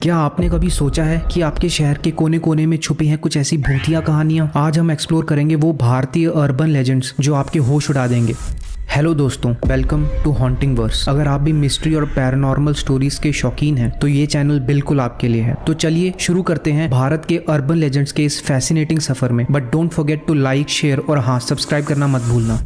क्या आपने कभी सोचा है कि आपके शहर के कोने कोने में छुपी हैं कुछ ऐसी भूतिया कहानियां? आज हम एक्सप्लोर करेंगे वो भारतीय अर्बन लेजेंड्स जो आपके होश उड़ा देंगे। हेलो दोस्तों, वेलकम टू हॉन्टिंग वर्स। अगर आप भी मिस्ट्री और पैरानॉर्मल स्टोरीज के शौकीन हैं तो ये चैनल बिल्कुल आपके लिए है। तो चलिए शुरू करते हैं भारत के अर्बन लेजेंड्स के इस फैसिनेटिंग सफर में। But don't forget to like, share और हाँ, सब्सक्राइब करना मत भूलना।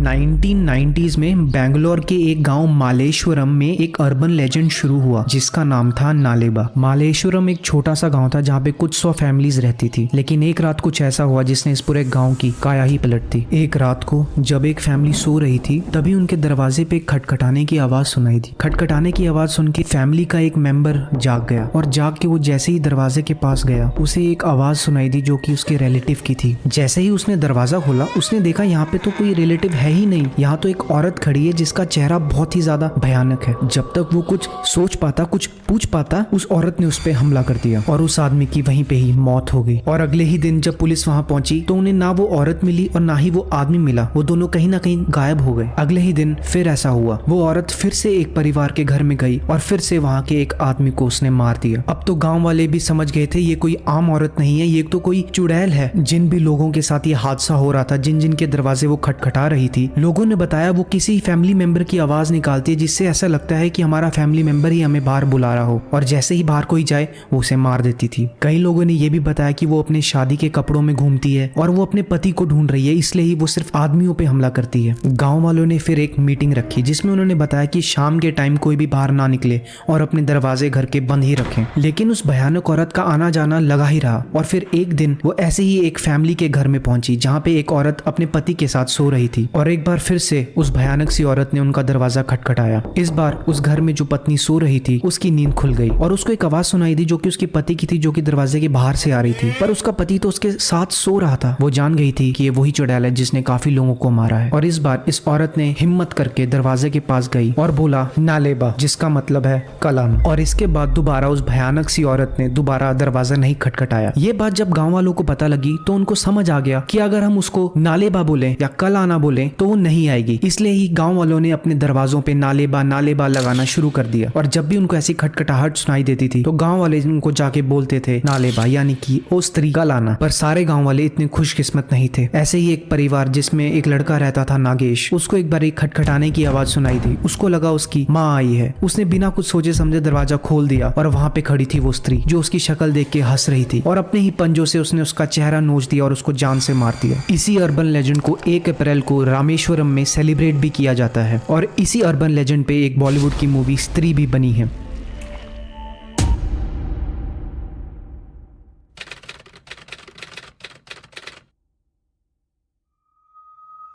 1990s में बेंगलोर के एक गांव मालेश्वरम में एक अर्बन लेजेंड शुरू हुआ जिसका नाम था नालेबा। मालेश्वरम एक छोटा सा गांव था जहां पे कुछ 100 फैमिलीज रहती थी। लेकिन एक रात कुछ ऐसा हुआ जिसने इस पूरे गांव की काया ही पलट दी। एक रात को जब एक फैमिली सो रही थी तभी उनके दरवाजे पे खटखटाने की आवाज सुनाई दी। खटखटाने की आवाज सुन के फैमिली का एक मेंबर जाग गया और जाग के वो जैसे ही दरवाजे के पास गया उसे एक आवाज सुनाई दी जो कि उसके रिलेटिव की थी। जैसे ही उसने दरवाजा खोला उसने देखा यहाँ पे तो कोई रिलेटिव है ही नहीं। यहाँ तो एक औरत खड़ी है जिसका चेहरा बहुत ही ज्यादा भयानक है। जब तक वो कुछ सोच पाता, कुछ पूछ पाता, उस औरत ने उस पे हमला कर दिया और उस आदमी की वहीं पे ही मौत हो गई। और अगले ही दिन जब पुलिस वहां पहुंची तो उन्हें ना वो औरत मिली और ना ही वो आदमी मिला। वो दोनों कहीं ना कहीं गायब हो गए। अगले ही दिन फिर ऐसा हुआ। वो औरत फिर से एक परिवार के घर में गई और फिर से वहां के एक आदमी को उसने मार दिया। अब तो गाँव वाले भी समझ गए थे ये कोई आम औरत नहीं है, ये तो कोई चुड़ैल है। जिन भी लोगों के साथ ये हादसा हो रहा था, जिन जिन के दरवाजे वो खटखटा रही थी, लोगों ने बताया वो किसी फैमिली मेंबर की आवाज निकालती है जिससे ऐसा लगता है कि हमारा फैमिली मेंबर ही हमें बाहर बुला रहा हो, और जैसे ही बाहर कोई जाए वो उसे मार देती थी। कई लोगों ने यह भी बताया कि वो अपने शादी के कपड़ों में घूमती है और वो अपने पति को ढूंढ रही है, इसलिए ही वो सिर्फ आदमियों पे हमला करती है। गांव वालों ने फिर एक मीटिंग रखी जिसमें उन्होंने बताया कि शाम के टाइम कोई भी बाहर ना निकले और अपने दरवाजे घर के बंद ही रखें। लेकिन उस भयानक औरत का आना जाना लगा ही रहा और फिर एक दिन वो ऐसे ही एक फैमिली के घर में पहुंची जहाँ पे एक औरत अपने पति के साथ सो रही थी। और एक बार फिर से उस भयानक सी औरत ने उनका दरवाजा खटखटाया। इस बार उस घर में जो पत्नी सो रही थी उसकी नींद खुल गई और उसको एक आवाज सुनाई दी जो कि उसके पति की थी, जो कि दरवाजे के बाहर से आ रही थी। पर उसका पति तो उसके साथ सो रहा था। वो जान गई थी कि ये वही चुड़ैल है जिसने काफी लोगों को मारा है। और इस बार इस औरत ने हिम्मत करके दरवाजे के पास गई और बोला नालेबा, जिसका मतलब है कलान। और इसके बाद दोबारा उस भयानक सी औरत ने दोबारा दरवाजा नहीं खटखटाया। ये बात जब गाँव वालों को पता लगी तो उनको समझ आ गया कि अगर हम उसको नालेबा बोले या कलाना बोले तो वो नहीं आएगी। इसलिए ही गांव वालों ने अपने दरवाजों पे नालेबा नालेबा लगाना शुरू कर दिया। और जब भी उनको ऐसी खटखटाहट सुनाई देती थी तो गांव वाले उनको जाके बोलते थे नालेबा, यानी कि ओ स्त्री का लाना। पर सारे गांव वाले इतने खुशकिस्मत नहीं थे। ऐसे ही एक परिवार जिसमें एक लड़का रहता था नागेश, उसको एक बार एक खटखटाने की आवाज सुनाई दी। उसको लगा उसकी माँ आई है। उसने बिना कुछ सोचे समझे दरवाजा खोल दिया और वहां पे खड़ी थी वो स्त्री जो उसकी शक्ल देख के हंस रही थी और अपने ही पंजों से उसने उसका चेहरा नोच दिया और उसको जान से मार दिया। इसी अर्बन लेजेंड को 1 अप्रैल को रामेश्वरम में सेलिब्रेट भी किया जाता है और इसी अर्बन लेजेंड पे एक बॉलीवुड की मूवी स्त्री भी बनी है।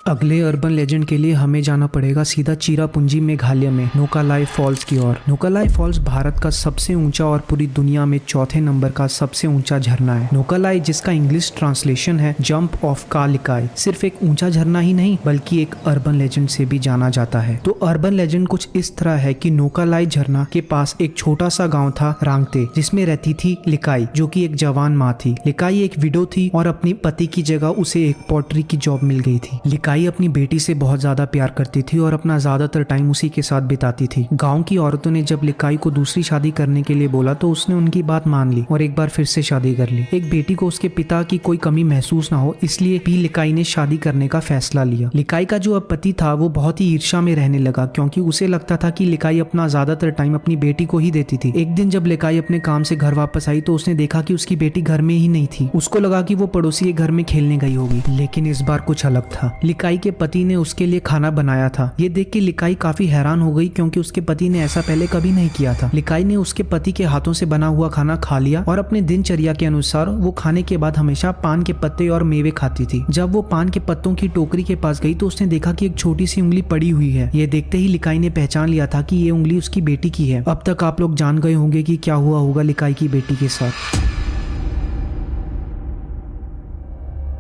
अगले अर्बन लेजेंड के लिए हमें जाना पड़ेगा सीधा चिरापुंजी मेघालय में नोकालाई फॉल्स की ओर। नोकालाई फॉल्स भारत का सबसे ऊंचा और पूरी दुनिया में चौथे नंबर का सबसे ऊंचा झरना है। नोकालाई, जिसका इंग्लिश ट्रांसलेशन है जंप ऑफ का लिकाई, सिर्फ एक ऊंचा झरना ही नहीं बल्कि एक अर्बन लेजेंड से भी जाना जाता है। तो अर्बन लेजेंड कुछ इस तरह है कि नोकालाई झरना के पास एक छोटा सा गाँव था रांगते, जिसमें रहती थी लिकाई जो की एक जवान माँ थी। लिकाई एक विडो थी और अपनी पति की जगह उसे एक पॉटरी की जॉब मिल गई थी। लिकाई अपनी बेटी से बहुत ज्यादा प्यार करती थी और अपना ज्यादातर टाइम उसी के साथ बिताती थी। गांव की औरतों ने जब लिकाई को दूसरी शादी करने के लिए बोला तो उसने उनकी बात मान ली और एक बार फिर से शादी कर ली। एक बेटी को उसके पिता की कोई कमी महसूस ना हो इसलिए भी लिकाई ने शादी करने का फैसला लिया। लिकाई का जो अब पति था वो बहुत ही ईर्ष्या में रहने लगा क्योंकि उसे लगता था कि लिकाई अपना ज्यादातर टाइम अपनी बेटी को ही देती थी। एक दिन जब लिकाई अपने काम से घर वापस आई तो उसने देखा कि उसकी बेटी घर में ही नहीं थी। उसको लगा कि वो पड़ोसी के घर में खेलने गई होगी, लेकिन इस बार कुछ अलग था। लिकाई के पति ने उसके लिए खाना बनाया था। ये देख के लिकाई काफी हैरान हो गई क्योंकि उसके पति ने ऐसा पहले कभी नहीं किया था। लिकाई ने उसके पति के हाथों से बना हुआ खाना खा लिया और अपने दिनचर्या के अनुसार वो खाने के बाद हमेशा पान के पत्ते और मेवे खाती थी। जब वो पान के पत्तों की टोकरी के पास गई तो उसने देखा कि एक छोटी सी उंगली पड़ी हुई है। ये देखते ही लिकाई ने पहचान लिया था कि ये उंगली उसकी बेटी की है। अब तक आप लोग जान गए होंगे कि क्या हुआ होगा लिकाई की बेटी के साथ।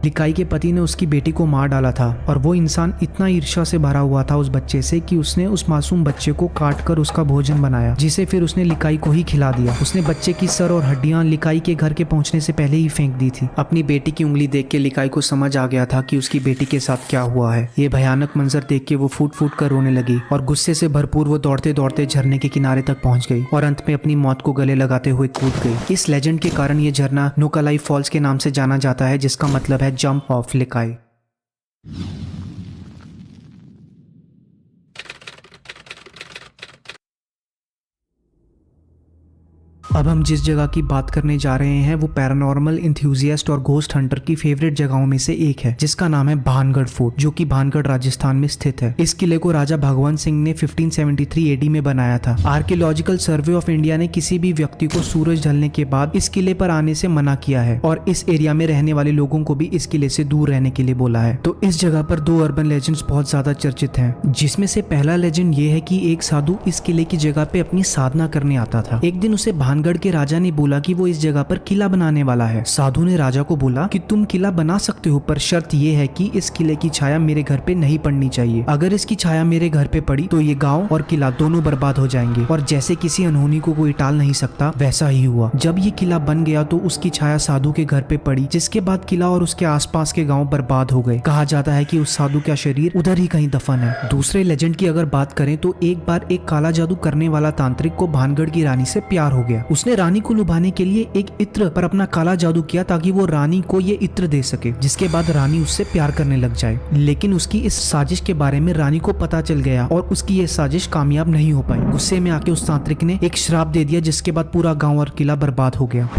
लिकाई के पति ने उसकी बेटी को मार डाला था और वो इंसान इतना ईर्ष्या से भरा हुआ था उस बच्चे से कि उसने उस मासूम बच्चे को काट कर उसका भोजन बनाया, जिसे फिर उसने लिकाई को ही खिला दिया। उसने बच्चे की सर और हड्डियां लिकाई के घर के पहुंचने से पहले ही फेंक दी थी। अपनी बेटी की उंगली देख के लिकाई को समझ आ गया था कि उसकी बेटी के साथ क्या हुआ है। ये भयानक मंजर देख के वो फूट फूट कर रोने लगी और गुस्से से भरपूर वो दौड़ते दौड़ते झरने के किनारे तक पहुंच गई और अंत में अपनी मौत को गले लगाते हुए कूद गई। इस लेजेंड के कारण ये झरना नोकालाई फॉल्स के नाम से जाना जाता है, जिसका मतलब है जंप ऑफ लिकाई। अब हम जिस जगह की बात करने जा रहे हैं वो पैरानॉर्मल इंथ्यूजियास्ट और घोस्ट हंटर की फेवरेट जगहों में से एक है, जिसका नाम है भानगढ़ फोर्ट, जो कि भानगढ़ राजस्थान में स्थित है। इस किले को राजा भगवंत सिंह ने 1573 एडी में बनाया था। आर्कियोलॉजिकल सर्वे ऑफ इंडिया ने किसी भी व्यक्ति को सूरज ढलने के बाद इस किले पर आने से मना किया है और इस एरिया में रहने वाले लोगों को भी इस किले से दूर रहने के लिए बोला है। तो इस जगह पर 2 अर्बन लेजेंड्स बहुत ज्यादा चर्चित हैं, जिसमें से पहला लेजेंड ये है कि एक साधु इस किले की जगह पे अपनी साधना करने आता था। एक दिन उसे भानगढ़ के राजा ने बोला कि वो इस जगह पर किला बनाने वाला है। साधु ने राजा को बोला कि तुम किला बना सकते हो, पर शर्त ये है कि इस किले की छाया मेरे घर पे नहीं पड़नी चाहिए। अगर इसकी छाया मेरे घर पे पड़ी तो ये गांव और किला दोनों बर्बाद हो जाएंगे। और जैसे किसी अनहोनी को कोई टाल नहीं सकता, वैसा ही हुआ। जब ये किला बन गया तो उसकी छाया साधु के घर पे पड़ी, जिसके बाद किला और उसके आसपास के गाँव बर्बाद हो गए। कहा जाता है कि उस साधु का शरीर उधर ही कहीं दफन है। दूसरे लेजेंड की अगर बात करें तो एक बार एक काला जादू करने वाला तांत्रिक को भानगढ़ की रानी से प्यार हो गया। उसने रानी को लुभाने के लिए एक इत्र पर अपना काला जादू किया ताकि वो रानी को ये इत्र दे सके, जिसके बाद रानी उससे प्यार करने लग जाए। लेकिन उसकी इस साजिश के बारे में रानी को पता चल गया और उसकी ये साजिश कामयाब नहीं हो पाई। गुस्से में आके उस तांत्रिक ने एक श्राप दे दिया, जिसके बाद पूरा गांव और किला बर्बाद हो गया।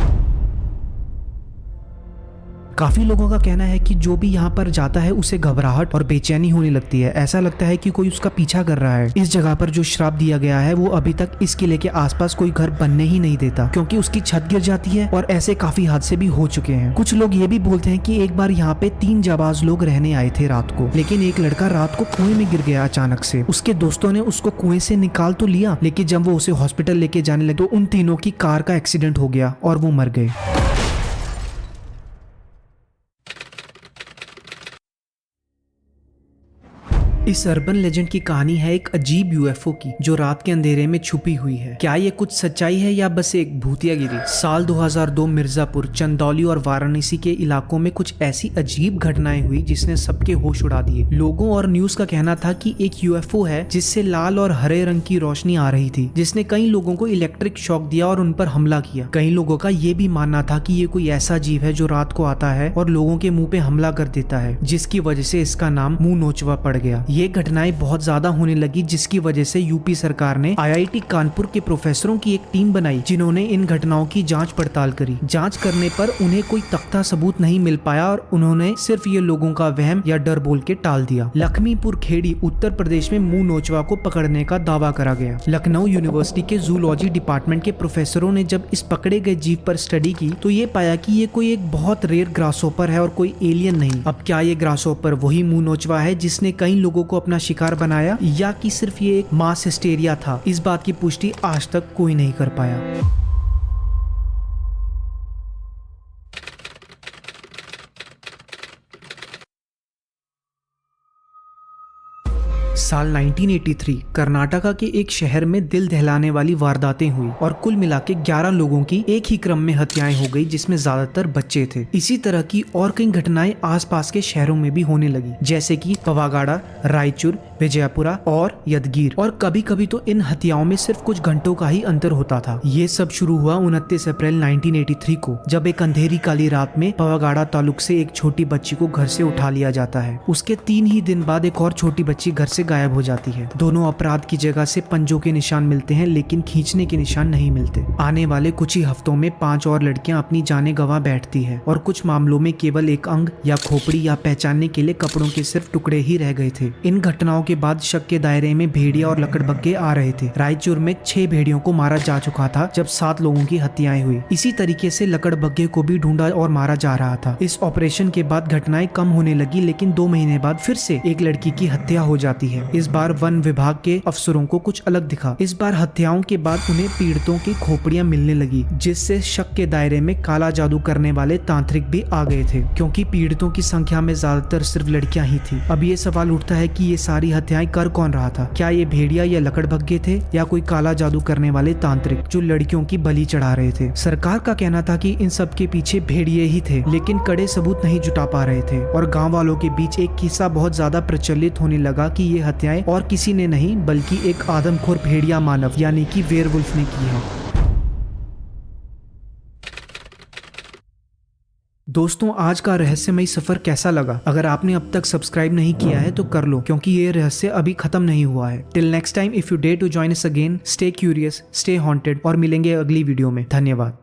काफी लोगों का कहना है कि जो भी यहाँ पर जाता है उसे घबराहट और बेचैनी होने लगती है। ऐसा लगता है कि कोई उसका पीछा कर रहा है। इस जगह पर जो श्राप दिया गया है वो अभी तक इस किले के आसपास कोई घर बनने ही नहीं देता, क्योंकि उसकी छत गिर जाती है और ऐसे काफी हादसे भी हो चुके हैं। कुछ लोग ये भी बोलते हैं कि एक बार यहाँ पे 3 जाबाज लोग रहने आए थे रात को, लेकिन एक लड़का रात को कुएं में गिर गया अचानक से। उसके दोस्तों ने उसको कुएं से निकाल तो लिया, लेकिन जब वो उसे हॉस्पिटल लेके जाने लगे तो उन तीनों की कार का एक्सीडेंट हो गया और वो मर गए। इस अर्बन लेजेंड की कहानी है एक अजीब यूएफओ की, जो रात के अंधेरे में छुपी हुई है। क्या ये कुछ सच्चाई है या बस एक भूतियागिरी? साल 2002 मिर्जापुर, चंदौली और वाराणसी के इलाकों में कुछ ऐसी अजीब घटनाएं हुई जिसने सबके होश उड़ा दिए। लोगों और न्यूज का कहना था कि एक यूएफओ है जिससे लाल और हरे रंग की रोशनी आ रही थी, जिसने कई लोगों को इलेक्ट्रिक शॉक दिया और उन पर हमला किया। कई लोगों का ये भी मानना था कि ये कोई ऐसा जीव है जो रात को आता है और लोगों के मुंह पे हमला कर देता है, जिसकी वजह से इसका नाम मुंह नोचवा पड़ गया। ये घटनाएं बहुत ज्यादा होने लगी, जिसकी वजह से यूपी सरकार ने आईआईटी कानपुर के प्रोफेसरों की एक टीम बनाई, जिन्होंने इन घटनाओं की जांच पड़ताल करी। जांच करने पर उन्हें कोई तख्ता सबूत नहीं मिल पाया और उन्होंने सिर्फ ये लोगों का वहम या डर बोल के टाल दिया। लखमीपुर खेड़ी उत्तर प्रदेश में मुंह नोचवा को पकड़ने का दावा करा गया। लखनऊ यूनिवर्सिटी के जूलॉजी डिपार्टमेंट के प्रोफेसरों ने जब इस पकड़े गए जीव पर स्टडी की तो ये पाया कि ये कोई एक बहुत रेयर ग्रासहोपर है और कोई एलियन नहीं। अब क्या ये ग्रासहोपर वही मुंह नोचवा है जिसने कई लोगों को अपना शिकार बनाया, या कि सिर्फ ये एक मास हिस्टेरिया था? इस बात की पुष्टि आज तक कोई नहीं कर पाया। साल 1983 कर्नाटका के एक शहर में दिल दहलाने वाली वारदातें हुई और कुल मिला के 11 लोगों की एक ही क्रम में हत्याएं हो गई, जिसमें ज्यादातर बच्चे थे। इसी तरह की और कई घटनाएं आसपास के शहरों में भी होने लगी, जैसे कि पवागाड़ा, रायचूर, विजयपुरा और यदगीर। और कभी कभी तो इन हत्याओं में सिर्फ कुछ घंटों का ही अंतर होता था। ये सब शुरू हुआ 29 अप्रैल 1983 को, जब एक अंधेरी काली रात में पवागाड़ा तालुक से एक छोटी बच्ची को घर से उठा लिया जाता है। उसके 3 ही दिन बाद एक और छोटी बच्ची घर से गायब हो जाती है। दोनों अपराध की जगह से पंजों के निशान मिलते हैं, लेकिन खींचने के निशान नहीं मिलते। आने वाले कुछ ही हफ्तों में 5 और लड़कियां अपनी जानें गंवा बैठती है और कुछ मामलों में केवल एक अंग या खोपड़ी या पहचानने के लिए कपड़ों के सिर्फ टुकड़े ही रह गए थे। इन घटनाओं के बाद शक के दायरे में भेड़िया और लकड़बग्गे आ रहे थे। रायचूर में 6 भेड़ियों को मारा जा चुका था जब 7 लोगों की हत्याएं हुई। इसी तरीके से लकड़बग्गे को भी ढूंढा और मारा जा रहा था। इस ऑपरेशन के बाद घटनाएं कम होने लगी, लेकिन 2 महीने बाद फिर से एक लड़की की हत्या हो जाती है। हैं। इस बार वन विभाग के अफसरों को कुछ अलग दिखा। इस बार हत्याओं के बाद उन्हें पीड़ितों की खोपड़ियां मिलने लगी, जिससे शक के दायरे में काला जादू करने वाले तांत्रिक भी आ गए थे, क्योंकि पीड़ितों की संख्या में ज्यादातर सिर्फ लड़कियां ही थी। अब ये सवाल उठता है कि ये सारी हत्याएं कर कौन रहा था? क्या ये भेड़िया या लकड़बग्घे थे, या कोई काला जादू करने वाले तांत्रिक जो लड़कियों की बलि चढ़ा रहे थे? सरकार का कहना था कि इन सब के पीछे भेड़िए ही थे, लेकिन कड़े सबूत नहीं जुटा पा रहे थे। और गांव वालों के बीच एक किस्सा बहुत ज्यादा प्रचलित होने लगा कि ये हत्याएं और किसी ने नहीं बल्कि एक आदमखोर भेड़िया मानव यानी कि वेयरवुल्फ ने की है। दोस्तों, आज का रहस्यमयी सफर कैसा लगा? अगर आपने अब तक सब्सक्राइब नहीं किया है तो कर लो, क्योंकि ये रहस्य अभी खत्म नहीं हुआ है। Till next time, if you dare to join us again, stay curious, stay haunted और मिलेंगे अगली वीडियो में। धन्यवाद।